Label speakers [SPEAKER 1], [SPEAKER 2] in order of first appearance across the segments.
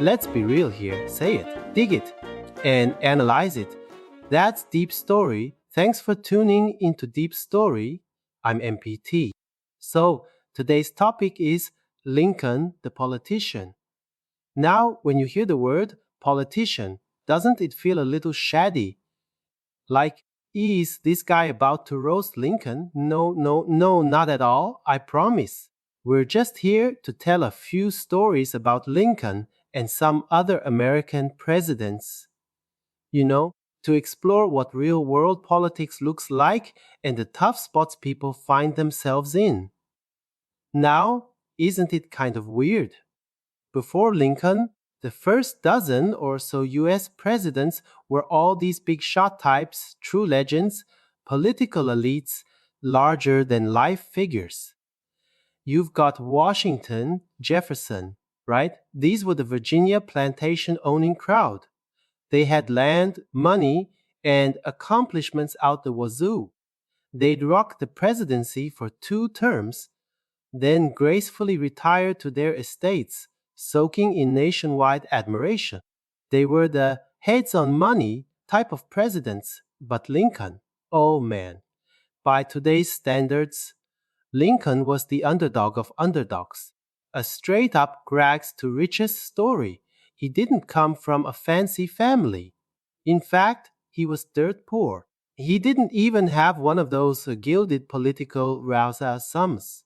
[SPEAKER 1] Let's be real here. Say it, dig it, and analyze it. That's Deep Story. Thanks for tuning into Deep Story. I'm MPT. So, today's topic is Lincoln the politician. Now, when you hear the word politician, doesn't it feel a little shady? Like, is this guy about to roast Lincoln? No, no, no, not at all, I promise. We're just here to tell a few stories about Lincoln and some other American presidents. You know, to explore what real world politics looks like and the tough spots people find themselves in. Now, isn't it kind of weird? Before Lincoln, the first dozen or so US presidents were all these big shot types, true legends, political elites, larger than life figures. You've got Washington, Jefferson, right? These were the Virginia plantation owning crowd. They had land, money, and accomplishments out the wazoo. They'd rock the presidency for 2 terms, then gracefully retired to their estates, soaking in nationwide admiration. They were the heads on money type of presidents, but Lincoln, oh man, by today's standards, Lincoln was the underdog of underdogs. A straight up rags to riches story. He didn't come from a fancy family. In fact, he was dirt poor. He didn't even have one of those gilded political sums.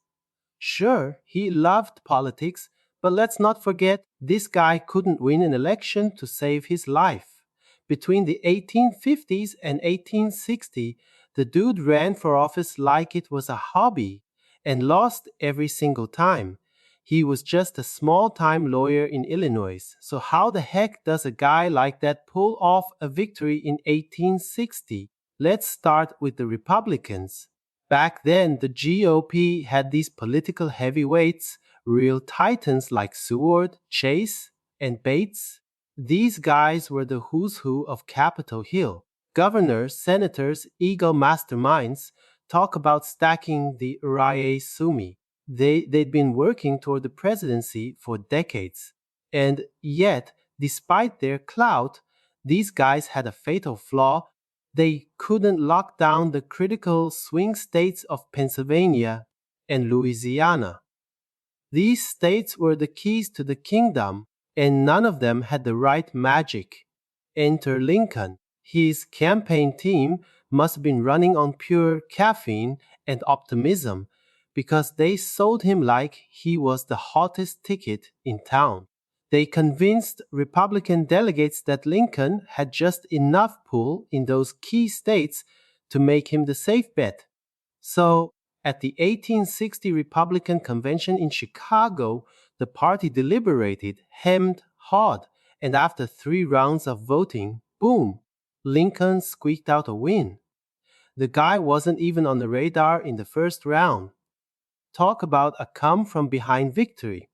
[SPEAKER 1] Sure, he loved politics, but let's not forget this guy couldn't win an election to save his life. Between the 1850s and 1860, the dude ran for office like it was a hobby and lost every single time. He was just a small time lawyer in Illinois, so how the heck does a guy like that pull off a victory in 1860? Let's start with the Republicans. Back then, the GOP had these political heavyweights, real titans like Seward, Chase, and Bates. These guys were the who's who of Capitol Hill. Governors, senators, ego masterminds talk about stacking the Uriah Sumi. They'd been working toward the presidency for decades. And yet, despite their clout, these guys had a fatal flaw. They couldn't lock down the critical swing states of Pennsylvania and Louisiana. These states were the keys to the kingdom, and none of them had the right magic. Enter Lincoln. His campaign team must have been running on pure caffeine and optimism because they sold him like he was the hottest ticket in town. They convinced Republican delegates that Lincoln had just enough pull in those key states to make him the safe bet. So, at the 1860 Republican Convention in Chicago, the party deliberated, hemmed, hawed, and after 3 rounds of voting, boom, Lincoln squeaked out a win. The guy wasn't even on the radar in the first round. Talk about a come from behind victory.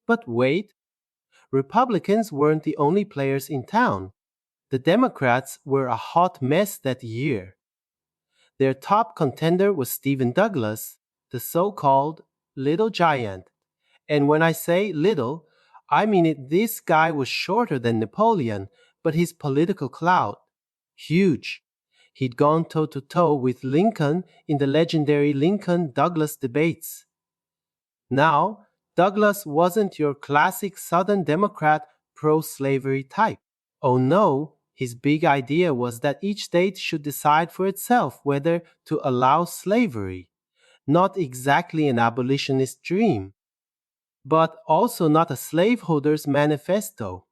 [SPEAKER 1] But wait, Republicans weren't the only players in town. The Democrats were a hot mess that year. Their top contender was Stephen Douglas, the so called Little Giant. And when I say little, I mean it. This guy was shorter than Napoleon, but his political clout, huge. He'd gone toe to toe with Lincoln in the legendary Lincoln Douglas debates. Now, Douglas wasn't your classic Southern Democrat pro slavery type. Oh no, his big idea was that each state should decide for itself whether to allow slavery. Not exactly an abolitionist dream, but also not a slaveholder's manifesto.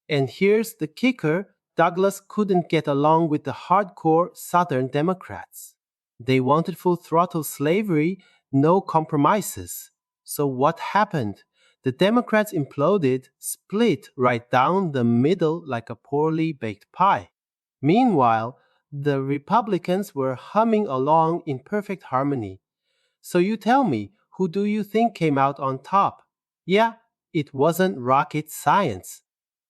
[SPEAKER 1] And here's the kicker: Douglas couldn't get along with the hardcore Southern Democrats. They wanted full throttle slavery, no compromises. So what happened? The Democrats imploded, split right down the middle like a poorly baked pie. Meanwhile, the Republicans were humming along in perfect harmony. So you tell me, who do you think came out on top? Yeah, it wasn't rocket science.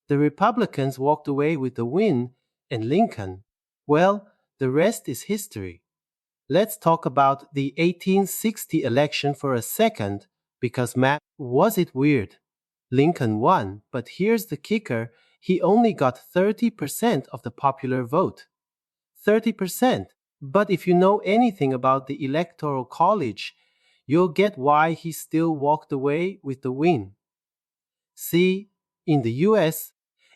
[SPEAKER 1] The Republicans walked away with the win, and Lincoln, well, the rest is history. Let's talk about the 1860 election for a second, because man, was it weird. Lincoln won, but here's the kicker: he only got 30% of the popular vote. 30%. But if you know anything about the Electoral College, you'll get why he still walked away with the win. See, in the US,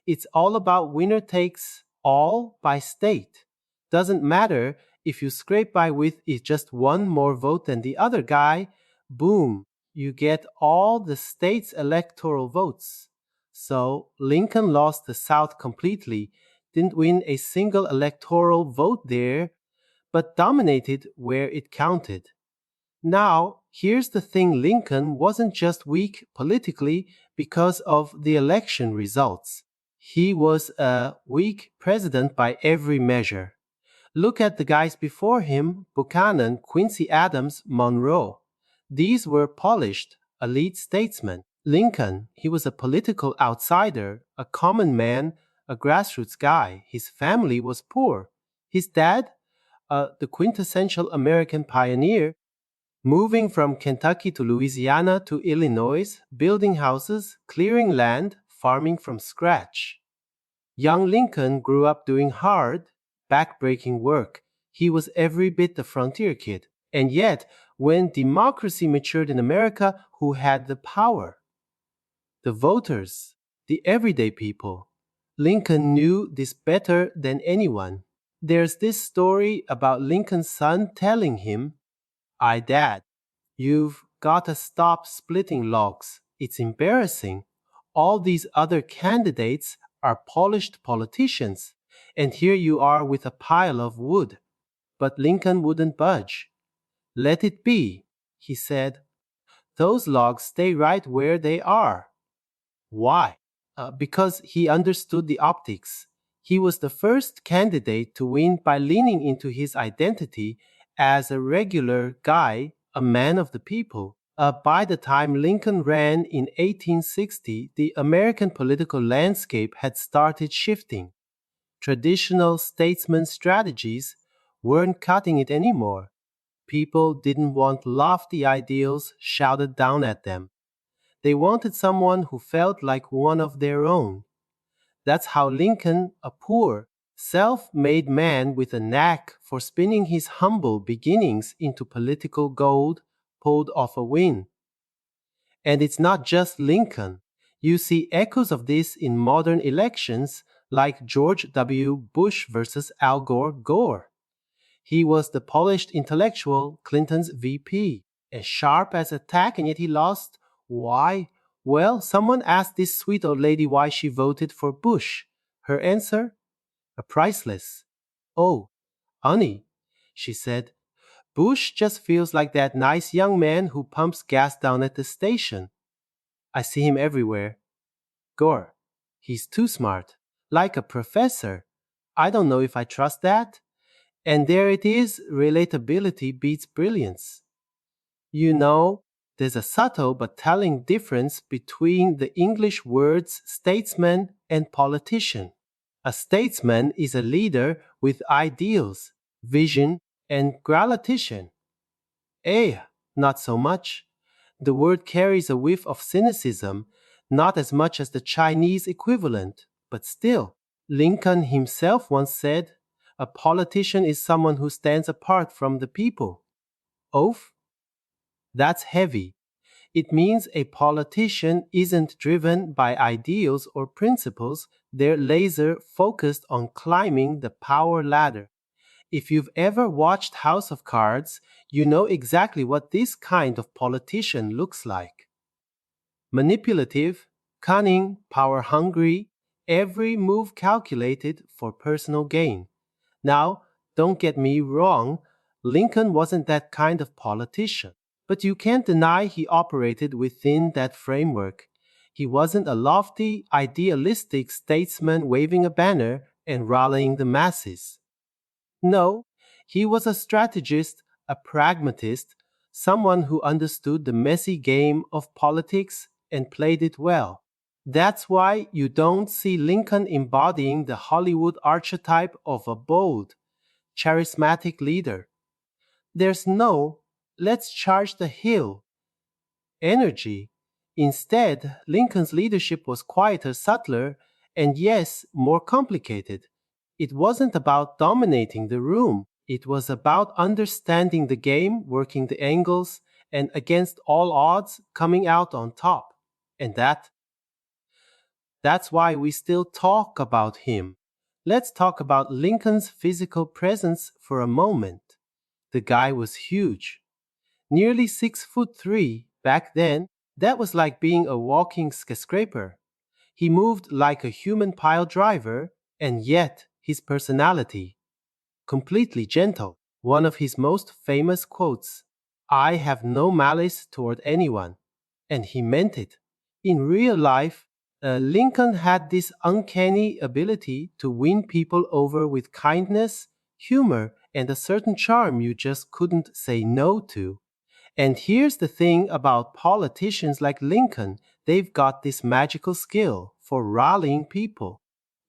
[SPEAKER 1] it's all about winner takes all by state. Doesn't matter if you scrape by with just one more vote than the other guy, boom, you get all the state's electoral votes. So Lincoln lost the South completely, didn't win a single electoral vote there, but dominated where it counted. Now, here's the thing: Lincoln wasn't just weak politically because of the election results. He was a weak president by every measure. Look at the guys before him: Buchanan, Quincy Adams, Monroe. These were polished, elite statesmen. Lincoln, he was a political outsider, a common man, a grassroots guy. His family was poor. His dad, the quintessential American pioneer, moving from Kentucky to Louisiana to Illinois, building houses, clearing land, farming from scratch. Young Lincoln grew up doing hard, back-breaking work. He was every bit the frontier kid. And yet, when democracy matured in America, who had the power? The voters, the everyday people. Lincoln knew this better than anyone. There's this story about Lincoln's son telling him, Dad, you've got to stop splitting logs. It's embarrassing. All these other candidates are polished politicians, and here you are with a pile of wood." But Lincoln wouldn't budge. "Let it be," he said. "Those logs stay right where they are." Why? Because he understood the optics. He was the first candidate to win by leaning into his identity as a regular guy, a man of the people. By the time Lincoln ran in 1860, the American political landscape had started shifting. Traditional statesman strategies weren't cutting it anymore. People didn't want lofty ideals shouted down at them. They wanted someone who felt like one of their own. That's how Lincoln, a poor, self-made man with a knack for spinning his humble beginnings into political gold, pulled off a win. And it's not just Lincoln. You see echoes of this in modern elections like George W. Bush versus Al Gore. He was the polished intellectual, Clinton's VP, as sharp as a tack, and yet he lost. Why? Well, someone asked this sweet old lady why she voted for Bush. Her answer? Priceless. "Oh, honey," she said, "Bush just feels like that nice young man who pumps gas down at the station. I see him everywhere. Gore, he's too smart, like a professor. I don't know if I trust that." And there it is: relatability beats brilliance. You know, there's a subtle but telling difference between the English words statesman and politician. A statesman is a leader with ideals, vision, and gratification. Not so much. The word carries a whiff of cynicism, not as much as the Chinese equivalent, but still. Lincoln himself once said, "A politician is someone who stands apart from the people." Oath? That's heavy. It means a politician isn't driven by ideals or principles, they're laser focused on climbing the power ladder. If you've ever watched House of Cards, you know exactly what this kind of politician looks like. Manipulative, cunning, power hungry, every move calculated for personal gain. Now, don't get me wrong, Lincoln wasn't that kind of politician, but you can't deny he operated within that framework. He wasn't a lofty, idealistic statesman waving a banner and rallying the masses. No, he was a strategist, a pragmatist, someone who understood the messy game of politics and played it well. That's why you don't see Lincoln embodying the Hollywood archetype of a bold, charismatic leader. There's no "let's charge the hill" energy. Instead, Lincoln's leadership was quieter, subtler, and yes, more complicated. It wasn't about dominating the room. It was about understanding the game, working the angles, and against all odds, coming out on top. And that's why we still talk about him. Let's talk about Lincoln's physical presence for a moment. The guy was huge. Nearly 6'3" back then. That was like being a walking skyscraper. He moved like a human pile driver, and yet his personality, completely gentle. One of his most famous quotes, "I have no malice toward anyone." And he meant it. In real life, Lincoln had this uncanny ability to win people over with kindness, humor, and a certain charm you just couldn't say no to. And here's the thing about politicians like Lincoln, they've got this magical skill for rallying people.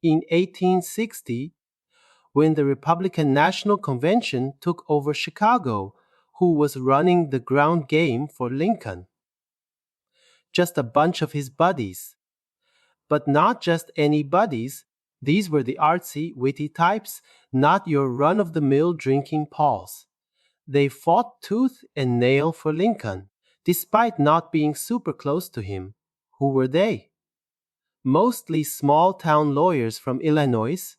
[SPEAKER 1] In 1860, when the Republican National Convention took over Chicago, who was running the ground game for Lincoln? Just a bunch of his buddies. But not just any buddies, these were the artsy, witty types, not your run of the mill drinking Pauls. They fought tooth and nail for Lincoln, despite not being super close to him. Who were they? Mostly small town lawyers from Illinois,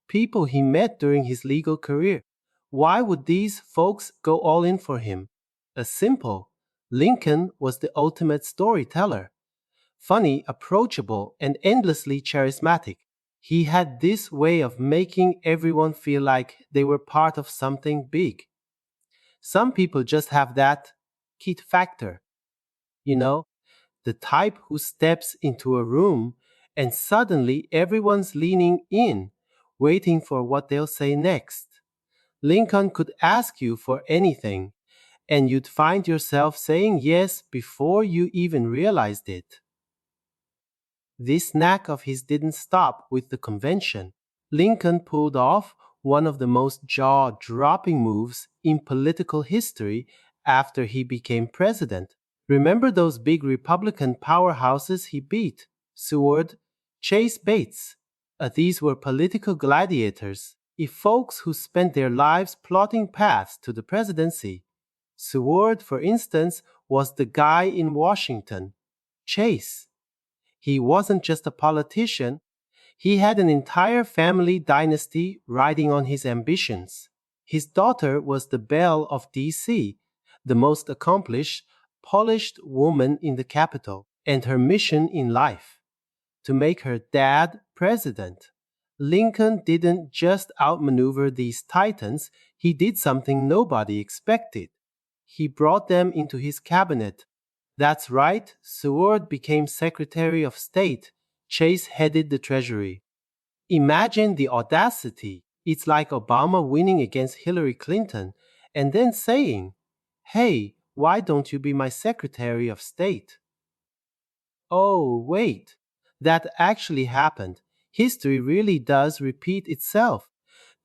[SPEAKER 1] people he met during his legal career. Why would these folks go all in for him? A simple. Lincoln was the ultimate storyteller. Funny, approachable, and endlessly charismatic. He had this way of making everyone feel like they were part of something big. Some people just have that kid factor, you know, the type who steps into a room and suddenly everyone's leaning in, waiting for what they'll say next. Lincoln could ask you for anything, and you'd find yourself saying yes before you even realized it. This knack of his didn't stop with the convention. Lincoln pulled off one of the most jaw dropping moves in political history after he became president. Remember those big Republican powerhouses he beat? Seward, Chase Bates. These were political gladiators, if folks who spent their lives plotting paths to the presidency. Seward, for instance, was the guy in Washington. Chase, he wasn't just a politician, he had an entire family dynasty riding on his ambitions. His daughter was the belle of D.C., the most accomplished, polished woman in the capital, and her mission in life, to make her dad president. Lincoln didn't just outmaneuver these titans, he did something nobody expected. He brought them into his cabinet. That's right, Seward became Secretary of State. Chase headed the Treasury. Imagine the audacity. It's like Obama winning against Hillary Clinton and then saying, "Hey, why don't you be my Secretary of State?" Oh, wait, that actually happened. History really does repeat itself.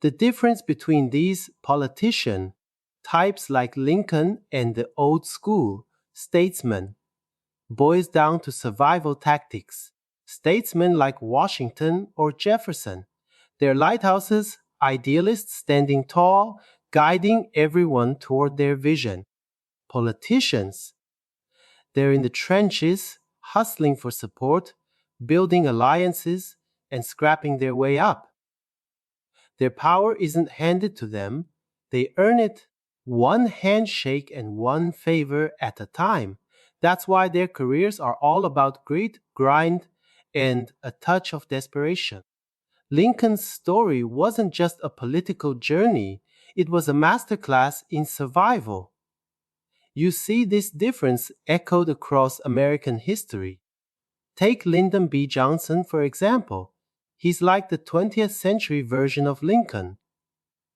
[SPEAKER 1] The difference between these politician types like Lincoln and the old school statesman boils down to survival tactics. Statesmen like Washington or Jefferson, they're lighthouses, idealists standing tall, guiding everyone toward their vision. Politicians, they're in the trenches, hustling for support, building alliances, and scrapping their way up. Their power isn't handed to them, they earn it one handshake and one favor at a time. That's why their careers are all about grit, grind, and a touch of desperation. Lincoln's story wasn't just a political journey, it was a masterclass in survival. You see this difference echoed across American history. Take Lyndon B. Johnson, for example. He's like the 20th century version of Lincoln.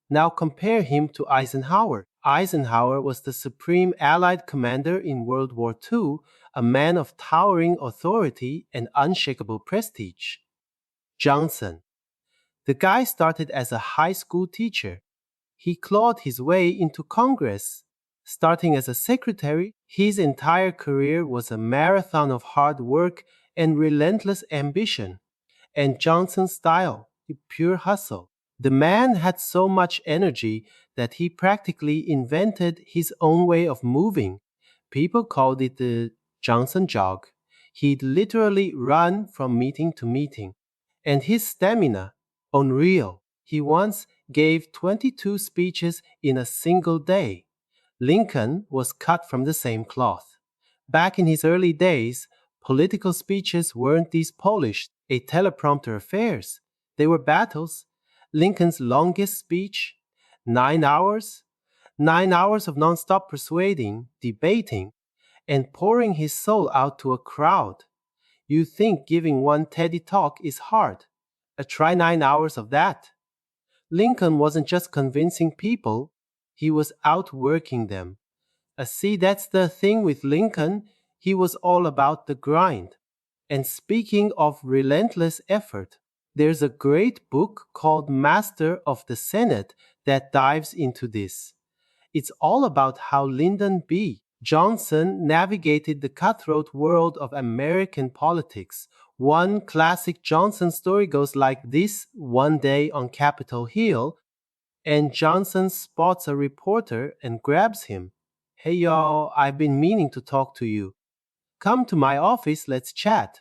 [SPEAKER 1] Now compare him to Eisenhower. Eisenhower was the supreme Allied commander in World War II, a man of towering authority and unshakable prestige. Johnson. The guy started as a high school teacher. He clawed his way into Congress, starting as a secretary His entire career was a marathon of hard work and relentless ambition, and Johnson's style, pure hustle. The man had so much energy that he practically invented his own way of moving. People called it the Johnson jog. He'd literally run from meeting to meeting. And his stamina, unreal. He once gave 22 speeches in a single day. Lincoln was cut from the same cloth. Back in his early days, political speeches weren't these polished, a teleprompter affairs. They were battles. Lincoln's longest speech, 9 hours, 9 hours of nonstop persuading, debating, and pouring his soul out to a crowd. You think giving one Teddy talk is hard. Try 9 hours of that. Lincoln wasn't just convincing people, he was outworking them. See, that's the thing with Lincoln. He was all about the grind. And speaking of relentless effort, there's a great book called Master of the Senate that dives into this. It's all about how Lyndon B. Johnson navigated the cutthroat world of American politics. One classic Johnson story goes like this: one day on Capitol Hill, and Johnson spots a reporter and grabs him. Hey y'all, I've been meaning to talk to you. Come to my office, let's chat.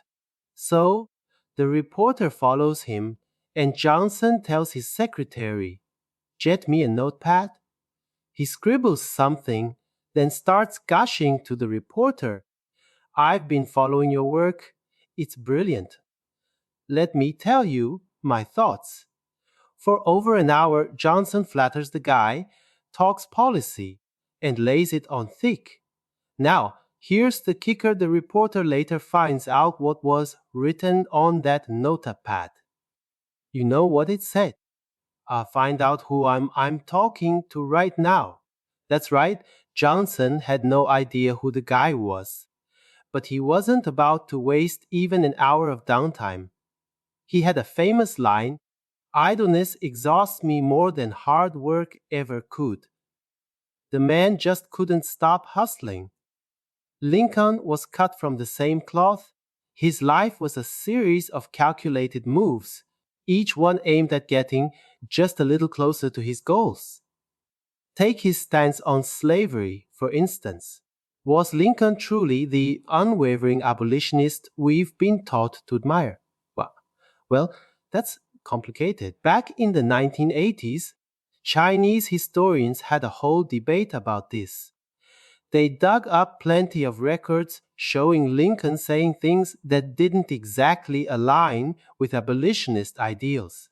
[SPEAKER 1] So, the reporter follows him, and Johnson tells his secretary, "Get me a notepad." He scribbles something, then starts gushing to the reporter. "I've been following your work. It's brilliant. Let me tell you my thoughts." For over an hour, Johnson flatters the guy, talks policy, and lays it on thick. Now, here's the kicker: the reporter later finds out what was written on that notepad. You know what it said? Find out who I'm talking to right now. That's right, Johnson had no idea who the guy was. But he wasn't about to waste even an hour of downtime. He had a famous line: "Idleness exhausts me more than hard work ever could." The man just couldn't stop hustling. Lincoln was cut from the same cloth. His life was a series of calculated moves, each one aimed at getting just a little closer to his goals. Take his stance on slavery, for instance. Was Lincoln truly the unwavering abolitionist we've been taught to admire? Well, that's complicated. Back in the 1980s, Chinese historians had a whole debate about this. They dug up plenty of records showing Lincoln saying things that didn't exactly align with abolitionist ideals.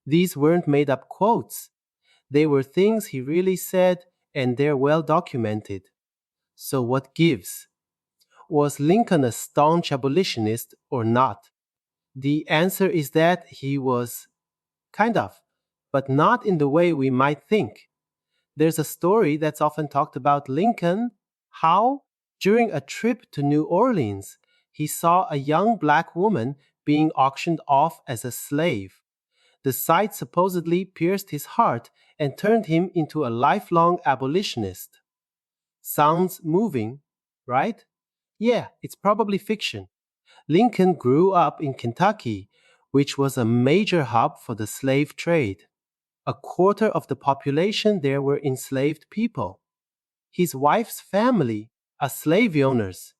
[SPEAKER 1] These weren't made up quotes, they were things he really said, and they're well documented. So, what gives? Was Lincoln a staunch abolitionist or not? The answer is that he was kind of, but not in the way we might think. There's a story that's often talked about Lincoln: how, during a trip to New Orleans, he saw a young black woman being auctioned off as a slave. The sight supposedly pierced his heart and turned him into a lifelong abolitionist. Sounds moving, right? Yeah, it's probably fiction. Lincoln grew up in Kentucky, which was a major hub for the slave trade. A quarter of the population there were enslaved people. His wife's family are slave owners.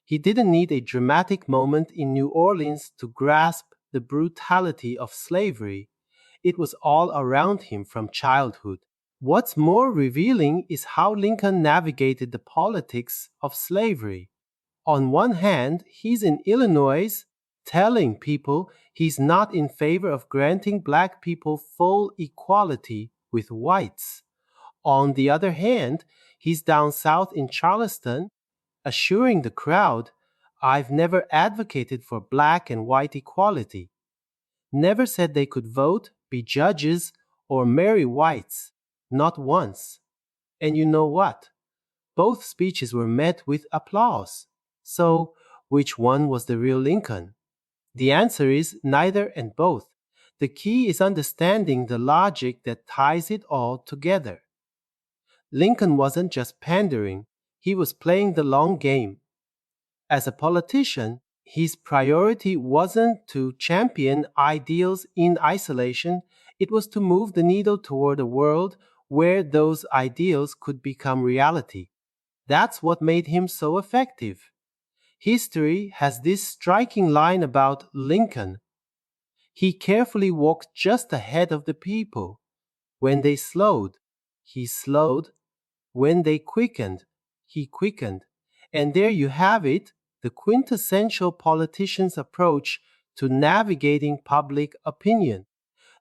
[SPEAKER 1] He didn't need a dramatic moment in New Orleans to grasp the brutality of slavery. It was all around him from childhood. What's more revealing is how Lincoln navigated the politics of slavery. On one hand, he's in Illinois telling people he's not in favor of granting black people full equality with whites. On the other hand, he's down south in Charleston assuring the crowd, "I've never advocated for black and white equality, never said they could vote, be judges, or marry whites, not once." And you know what? Both speeches were met with applause. So, which one was the real Lincoln? The answer is neither and both. The key is understanding the logic that ties it all together. Lincoln wasn't just pandering, He was playing the long game. As a politician, his priority wasn't to champion ideals in isolation, it was to move the needle toward a world where those ideals could become reality. That's what made him so effective. History has this striking line about Lincoln. He carefully walked just ahead of the people. When they slowed, he slowed. When they quickened, he quickened. And there you have it, the quintessential politician's approach to navigating public opinion.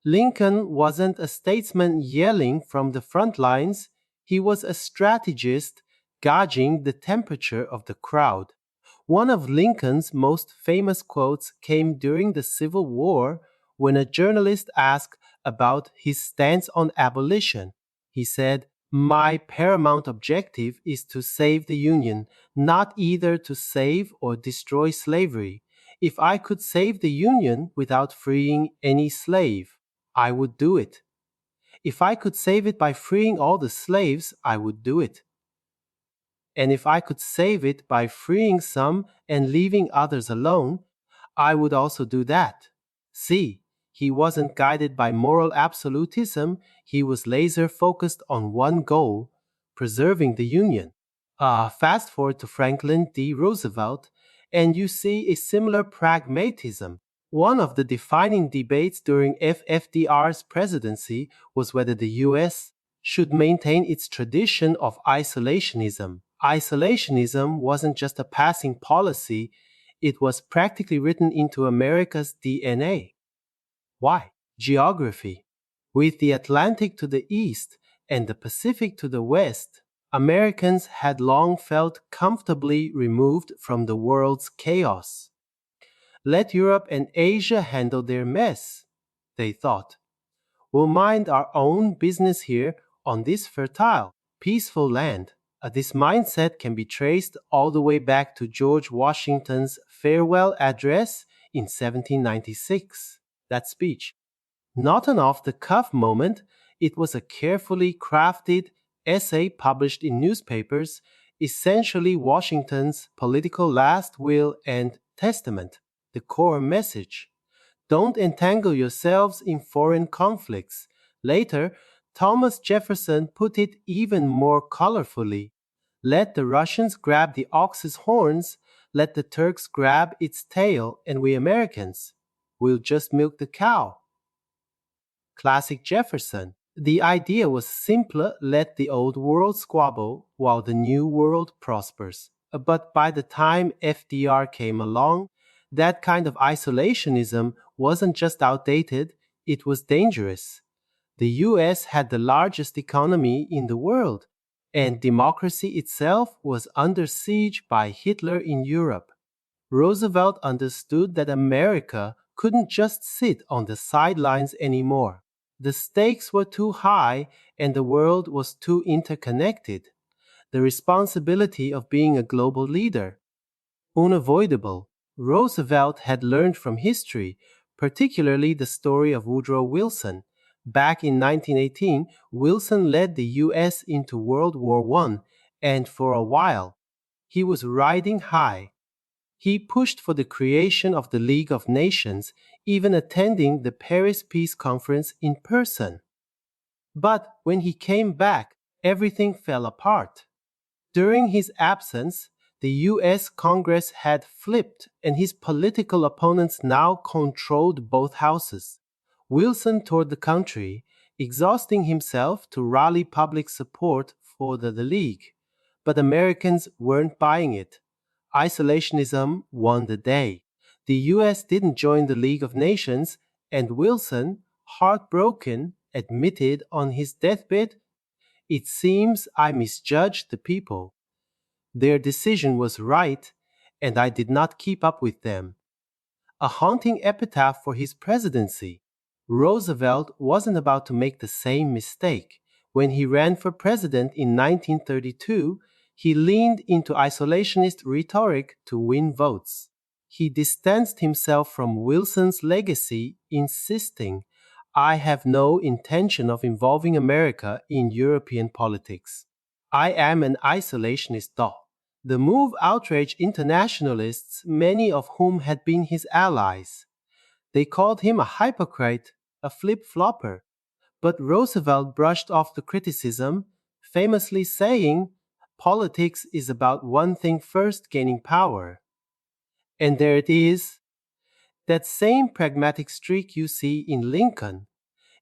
[SPEAKER 1] Lincoln wasn't a statesman yelling from the front lines, he was a strategist gauging the temperature of the crowd. One of Lincoln's most famous quotes came during the Civil War when a journalist asked about his stance on abolition. He said, "My paramount objective is to save the Union, not either to save or destroy slavery. If I could save the Union without freeing any slave, I would do it. If I could save it by freeing all the slaves, I would do it. And if I could save it by freeing some and leaving others alone, I would also do that." See, he wasn't guided by moral absolutism, he was laser focused on one goal: preserving the Union. Fast forward to Franklin D. Roosevelt, and you see a similar pragmatism. One of the defining debates during FDR's presidency was whether the US should maintain its tradition of isolationism. Isolationism wasn't just a passing policy, it was practically written into America's DNA. Why? Geography. With the Atlantic to the east and the Pacific to the west, Americans had long felt comfortably removed from the world's chaos. Let Europe and Asia handle their mess, they thought. We'll mind our own business here on this fertile, peaceful land. This mindset can be traced all the way back to George Washington's farewell address in 1796. That speech. Not an off the cuff moment, it was a carefully crafted essay published in newspapers, essentially Washington's political last will and testament. The core message: don't entangle yourselves in foreign conflicts. Later, Thomas Jefferson put it even more colorfully: let the Russians grab the ox's horns, let the Turks grab its tail, and we Americans, we'll just milk the cow. Classic Jefferson. The idea was simpler: let the old world squabble while the new world prospers. But by the time FDR came along, that kind of isolationism wasn't just outdated, it was dangerous. The US had the largest economy in the world, and democracy itself was under siege by Hitler in Europe. Roosevelt understood that America couldn't just sit on the sidelines anymore. The stakes were too high and the world was too interconnected. The responsibility of being a global leader, unavoidable. Roosevelt had learned from history, particularly the story of Woodrow Wilson. Back in 1918, Wilson led the US into World War I, and for a while, he was riding high. He pushed for the creation of the League of Nations, even attending the Paris Peace Conference in person. But when he came back, everything fell apart. During his absence, the US Congress had flipped, and his political opponents now controlled both houses. Wilson toured the country, exhausting himself to rally public support for the League. But Americans weren't buying it. Isolationism won the day. The US didn't join the League of Nations, and Wilson, heartbroken, admitted on his deathbed, "It seems I misjudged the people. Their decision was right, and I did not keep up with them." A haunting epitaph for his presidency. Roosevelt wasn't about to make the same mistake. When he ran for president in 1932, he leaned into isolationist rhetoric to win votes. He distanced himself from Wilson's legacy, insisting, "I have no intention of involving America in European politics. I am an isolationist though. The move outraged internationalists, many of whom had been his allies. They called him a hypocrite, a flip-flopper. But Roosevelt brushed off the criticism, famously saying, politics is about one thing first, gaining power. And there it is, that same pragmatic streak you see in Lincoln.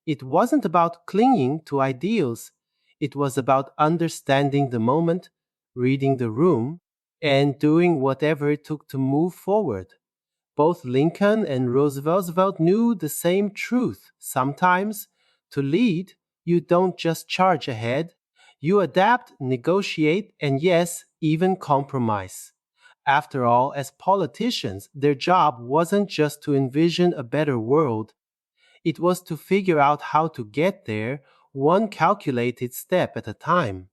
[SPEAKER 1] It wasn't about clinging to ideals, it was about understanding the moment, reading the room, and doing whatever it took to move forward. Both Lincoln and Roosevelt knew the same truth. Sometimes, to lead, you don't just charge ahead, you adapt, negotiate, and yes, even compromise. After all, as politicians, their job wasn't just to envision a better world, it was to figure out how to get there, one calculated step at a time.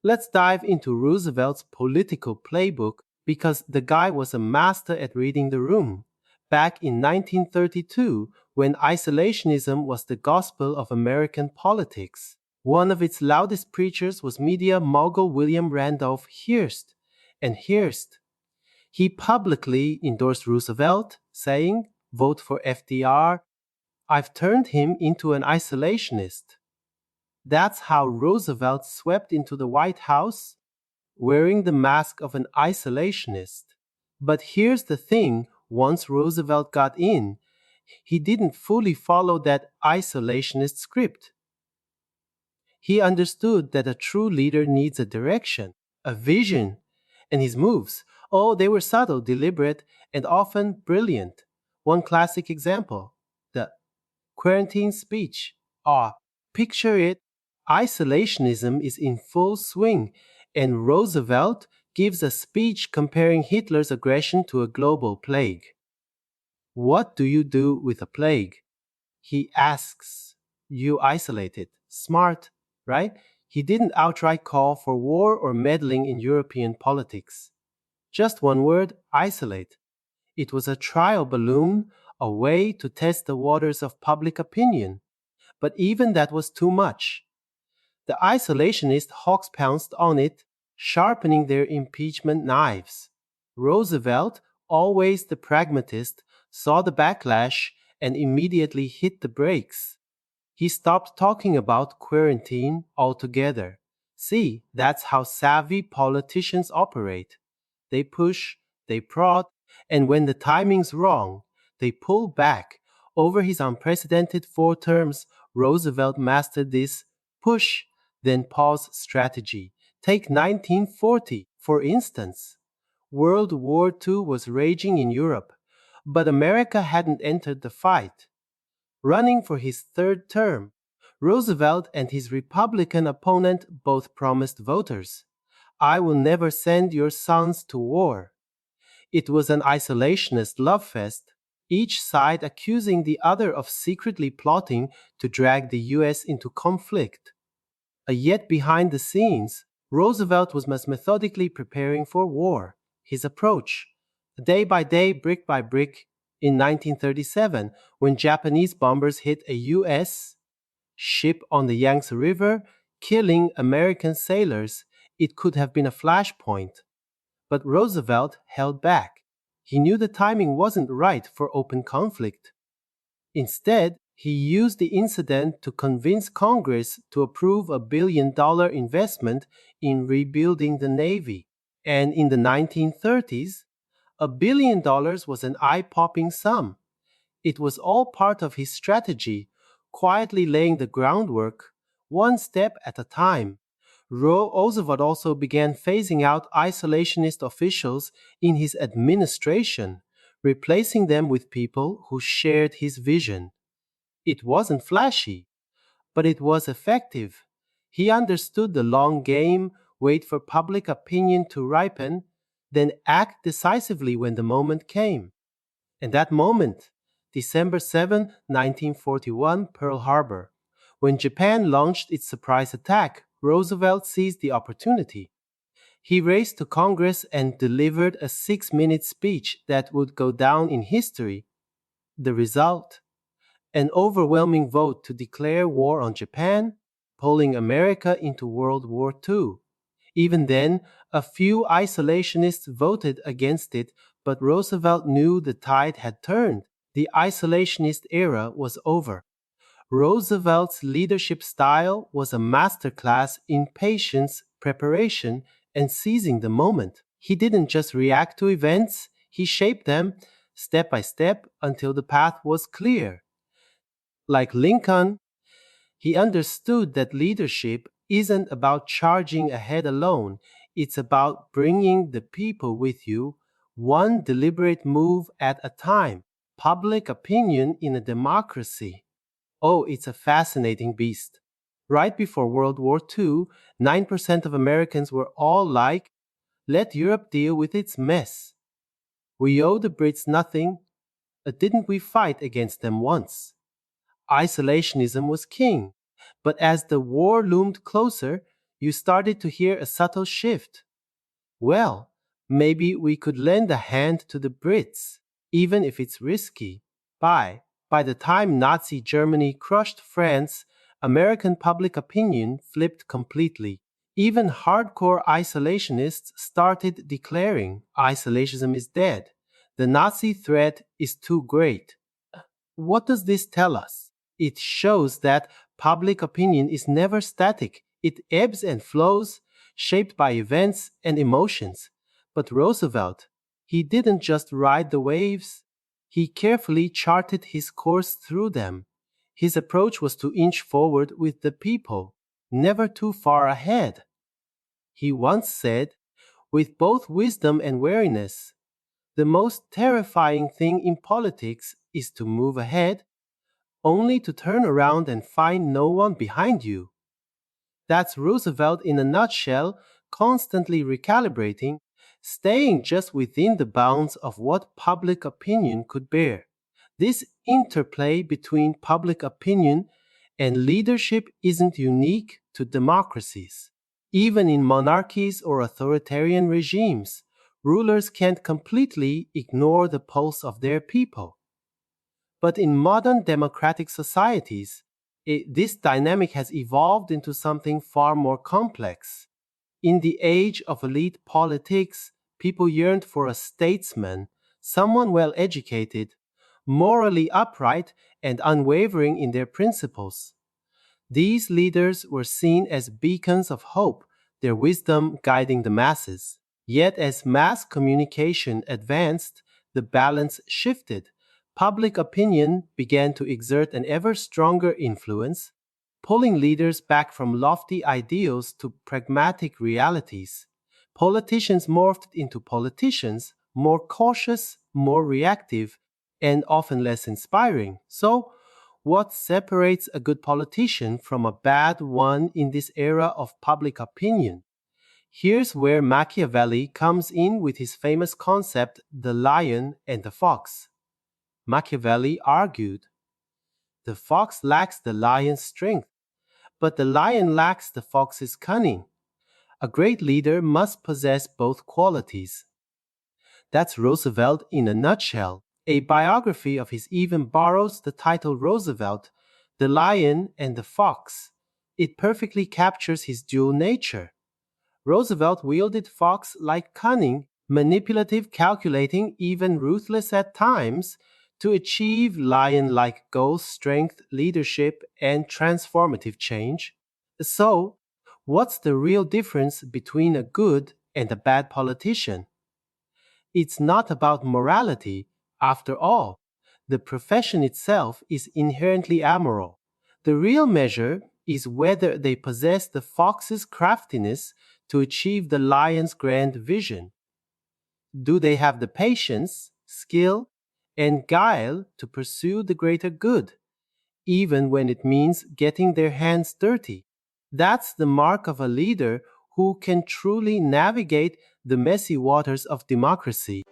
[SPEAKER 1] Let's dive into Roosevelt's political playbook because the guy was a master at reading the room. Back in 1932, when isolationism was the gospel of American politics, one of its loudest preachers was media mogul William Randolph Hearst. And Hearst, he publicly endorsed Roosevelt, saying, "Vote for FDR. I've turned him into an isolationist." That's how Roosevelt swept into the White House, wearing the mask of an isolationist. But here's the thing, once Roosevelt got in, he didn't fully follow that isolationist script. He understood that a true leader needs a direction, a vision, and his moves, oh, they were subtle, deliberate, and often brilliant. One classic example, the quarantine speech. Ah, picture it. Isolationism is in full swing, and Roosevelt gives a speech comparing Hitler's aggression to a global plague. What do you do with a plague? He asks. You isolate it. Smart, right? He didn't outright call for war or meddling in European politics. Just one word, isolate. It was a trial balloon, a way to test the waters of public opinion. But even that was too much. The isolationist hawks pounced on it, sharpening their impeachment knives. Roosevelt, always the pragmatist, saw the backlash and immediately hit the brakes. He stopped talking about quarantine altogether. See, that's how savvy politicians operate. They push, they prod, and when the timing's wrong, they pull back. Over his unprecedented 4 terms, Roosevelt mastered this push, then pause strategy. Take 1940, for instance. World War II was raging in Europe, but America hadn't entered the fight. Running for his 3rd term, Roosevelt and his Republican opponent both promised voters, "I will never send your sons to war." It was an isolationist love fest, each side accusing the other of secretly plotting to drag the US into conflict. Yet behind the scenes, Roosevelt was methodically preparing for war. His approach, day by day, brick by brick, in 1937, when Japanese bombers hit a US ship on the Yangtze River, killing American sailors, it could have been a flashpoint. But Roosevelt held back. He knew the timing wasn't right for open conflict. Instead, he used the incident to convince Congress to approve a $1 billion investment in rebuilding the Navy. And in the 1930s, $1 billion was an eye popping sum. It was all part of his strategy, quietly laying the groundwork, one step at a time. Roosevelt also began phasing out isolationist officials in his administration, replacing them with people who shared his vision. It wasn't flashy, but it was effective. He understood the long game, wait for public opinion to ripen, then act decisively when the moment came. And that moment, December 7, 1941, Pearl Harbor. When Japan launched its surprise attack, Roosevelt seized the opportunity. He raced to Congress and delivered a 6-minute speech that would go down in history. The result? An overwhelming vote to declare war on Japan, pulling America into World War II. Even then, a few isolationists voted against it, but Roosevelt knew the tide had turned. The isolationist era was over. Roosevelt's leadership style was a masterclass in patience, preparation, and seizing the moment. He didn't just react to events, he shaped them step by step until the path was clear. Like Lincoln, he understood that leadership isn't about charging ahead alone, it's about bringing the people with you, one deliberate move at a time. Public opinion in a democracy. Oh, it's a fascinating beast. Right before World War II, 9% of Americans were all like, let Europe deal with its mess. We owe the Brits nothing. Didn't we fight against them once? Isolationism was king. But as the war loomed closer, you started to hear a subtle shift. Well, maybe we could lend a hand to the Brits, even if it's risky. By the time Nazi Germany crushed France, American public opinion flipped completely. Even hardcore isolationists started declaring isolationism is dead. The Nazi threat is too great. What does this tell us? It shows that public opinion is never static. It ebbs and flows, shaped by events and emotions. But Roosevelt, he didn't just ride the waves, he carefully charted his course through them. His approach was to inch forward with the people, never too far ahead. He once said, with both wisdom and wariness, the most terrifying thing in politics is to move ahead only to turn around and find no one behind you. That's Roosevelt in a nutshell, constantly recalibrating, staying just within the bounds of what public opinion could bear. This interplay between public opinion and leadership isn't unique to democracies. Even in monarchies or authoritarian regimes, rulers can't completely ignore the pulse of their people. But in modern democratic societies, this dynamic has evolved into something far more complex. In the age of elite politics, people yearned for a statesman, someone well educated, morally upright, and unwavering in their principles. These leaders were seen as beacons of hope, their wisdom guiding the masses. Yet, as mass communication advanced, the balance shifted. Public opinion began to exert an ever stronger influence, pulling leaders back from lofty ideals to pragmatic realities. Politicians morphed into politicians, more cautious, more reactive, and often less inspiring. So, what separates a good politician from a bad one in this era of public opinion? Here's where Machiavelli comes in with his famous concept, the lion and the fox. Machiavelli argued, the fox lacks the lion's strength, but the lion lacks the fox's cunning. A great leader must possess both qualities. That's Roosevelt in a nutshell. A biography of his even borrows the title Roosevelt, The Lion and the Fox. It perfectly captures his dual nature. Roosevelt wielded fox like cunning, manipulative, calculating, even ruthless at times, to achieve lion like goals, strength, leadership, and transformative change. So, what's the real difference between a good and a bad politician? It's not about morality, after all. The profession itself is inherently amoral. The real measure is whether they possess the fox's craftiness to achieve the lion's grand vision. Do they have the patience, skill, and guile to pursue the greater good, even when it means getting their hands dirty? That's the mark of a leader who can truly navigate the messy waters of democracy.